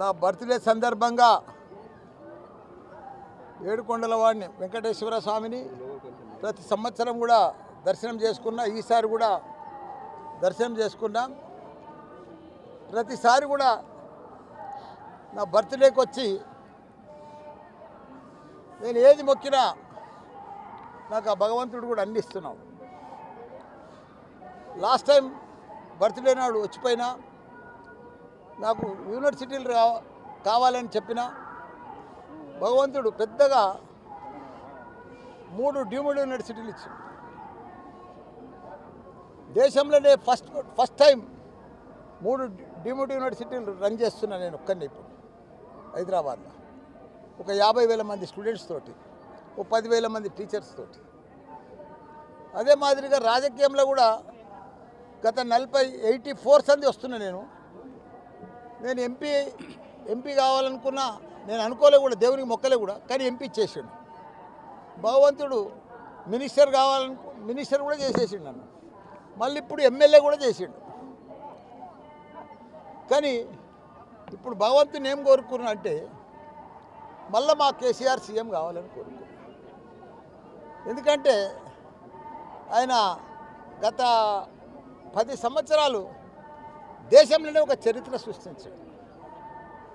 నా బర్త్డే సందర్భంగా ఏడుకొండల వాడిని వెంకటేశ్వర స్వామిని ప్రతి సంవత్సరం కూడా దర్శనం చేసుకున్నా. ఈసారి కూడా దర్శనం చేసుకున్నాం. ప్రతిసారి కూడా నా బర్త్డేకి వచ్చి నేను ఏది మొక్కినా నాకు ఆ భగవంతుడు కూడా అందిస్తున్నావు. లాస్ట్ టైం బర్త్డే నాడు వచ్చిపోయినా నాకు యూనివర్సిటీలు కావాలని చెప్పిన భగవంతుడు పెద్దగా 3 డీమ్డ్ యూనివర్సిటీలు ఇచ్చింది. దేశంలోనే ఫస్ట్ టైం 3 డీమ్డ్ యూనివర్సిటీలు రన్ చేస్తున్నా నేను ఒక్కడిని ఇప్పుడు హైదరాబాద్లో. ఒక 50,000 మంది స్టూడెంట్స్ తోటి, ఒక 10,000 మంది టీచర్స్ తోటి. అదే మాదిరిగా రాజకీయంలో కూడా గత 84 సంది వస్తున్నా నేను ఎంపీ కావాలనుకున్నా. నేను అనుకోలే కూడా, దేవునికి మొక్కలే కూడా, కానీ ఎంపీ చేసిండు. భగవంతుడు మినిస్టర్ కూడా చేసేసిండు నన్ను. మళ్ళీ ఇప్పుడు ఎమ్మెల్యే కూడా చేసిండు. కానీ ఇప్పుడు భగవంతుని ఏం కోరుకున్నా అంటే మళ్ళీ మా కేసీఆర్ సీఎం కావాలని కోరుకున్నాను. ఎందుకంటే ఆయన గత 10 సంవత్సరాలు దేశంలోనే ఒక చరిత్ర సృష్టించాడు.